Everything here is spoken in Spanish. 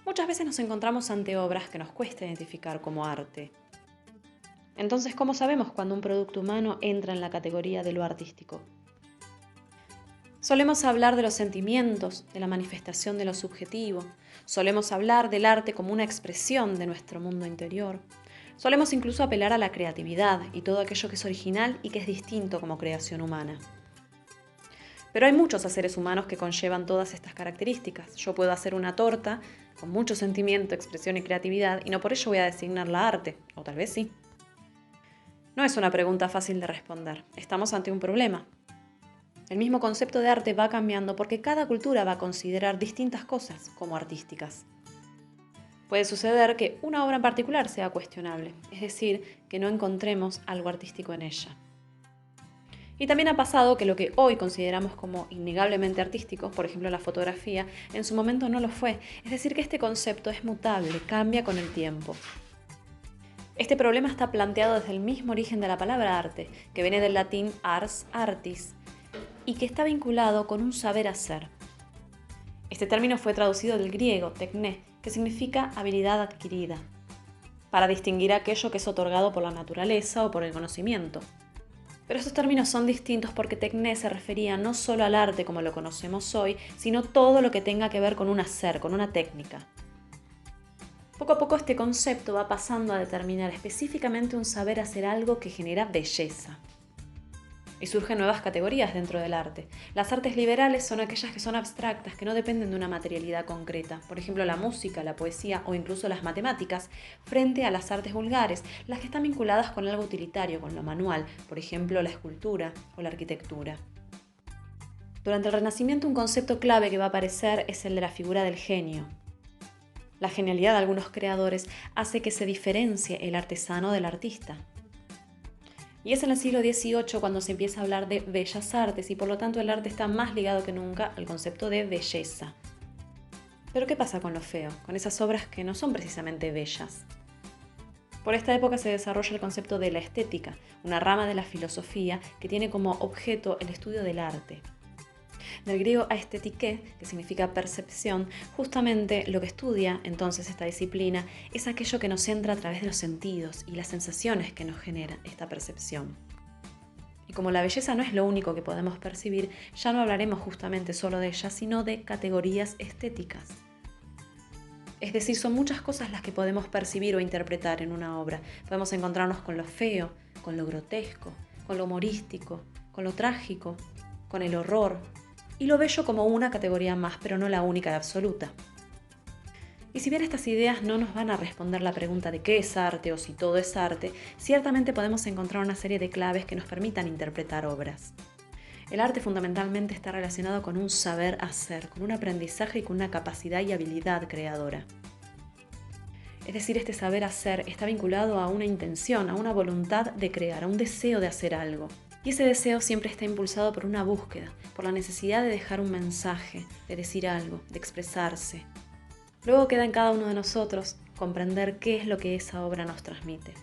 Muchas veces nos encontramos ante obras que nos cuesta identificar como arte. Entonces, ¿cómo sabemos cuando un producto humano entra en la categoría de lo artístico? Solemos hablar de los sentimientos, de la manifestación de lo subjetivo. Solemos hablar del arte como una expresión de nuestro mundo interior. Solemos incluso apelar a la creatividad y todo aquello que es original y que es distinto como creación humana. Pero hay muchos haceres humanos que conllevan todas estas características. Yo puedo hacer una torta con mucho sentimiento, expresión y creatividad y no por ello voy a designarla arte, o tal vez sí. No es una pregunta fácil de responder. Estamos ante un problema. El mismo concepto de arte va cambiando porque cada cultura va a considerar distintas cosas como artísticas. Puede suceder que una obra en particular sea cuestionable, es decir, que no encontremos algo artístico en ella. Y también ha pasado que lo que hoy consideramos como innegablemente artístico, por ejemplo la fotografía, en su momento no lo fue. Es decir, que este concepto es mutable, cambia con el tiempo. Este problema está planteado desde el mismo origen de la palabra arte, que viene del latín ars artis, y que está vinculado con un saber hacer. Este término fue traducido del griego tekné, que significa habilidad adquirida, para distinguir aquello que es otorgado por la naturaleza o por el conocimiento. Pero estos términos son distintos porque tekné se refería no solo al arte como lo conocemos hoy, sino todo lo que tenga que ver con un hacer, con una técnica. Poco a poco este concepto va pasando a determinar específicamente un saber hacer algo que genera belleza. Y surgen nuevas categorías dentro del arte. Las artes liberales son aquellas que son abstractas, que no dependen de una materialidad concreta. Por ejemplo, la música, la poesía o incluso las matemáticas, frente a las artes vulgares, las que están vinculadas con algo utilitario, con lo manual, por ejemplo, la escultura o la arquitectura. Durante el Renacimiento, un concepto clave que va a aparecer es el de la figura del genio. La genialidad de algunos creadores hace que se diferencie el artesano del artista. Y es en el siglo XVIII cuando se empieza a hablar de bellas artes y por lo tanto el arte está más ligado que nunca al concepto de belleza. Pero ¿qué pasa con lo feo? Con esas obras que no son precisamente bellas. Por esta época se desarrolla el concepto de la estética, una rama de la filosofía que tiene como objeto el estudio del arte. Del griego aesthetique, que significa percepción, justamente lo que estudia entonces esta disciplina es aquello que nos entra a través de los sentidos y las sensaciones que nos genera esta percepción. Y como la belleza no es lo único que podemos percibir, ya no hablaremos justamente solo de ella, sino de categorías estéticas. Es decir, son muchas cosas las que podemos percibir o interpretar en una obra. Podemos encontrarnos con lo feo, con lo grotesco, con lo humorístico, con lo trágico, con el horror, y lo bello como una categoría más, pero no la única y absoluta. Y si bien estas ideas no nos van a responder la pregunta de qué es arte o si todo es arte, ciertamente podemos encontrar una serie de claves que nos permitan interpretar obras. El arte fundamentalmente está relacionado con un saber hacer, con un aprendizaje y con una capacidad y habilidad creadora. Es decir, este saber hacer está vinculado a una intención, a una voluntad de crear, a un deseo de hacer algo. Y ese deseo siempre está impulsado por una búsqueda, por la necesidad de dejar un mensaje, de decir algo, de expresarse. Luego queda en cada uno de nosotros comprender qué es lo que esa obra nos transmite.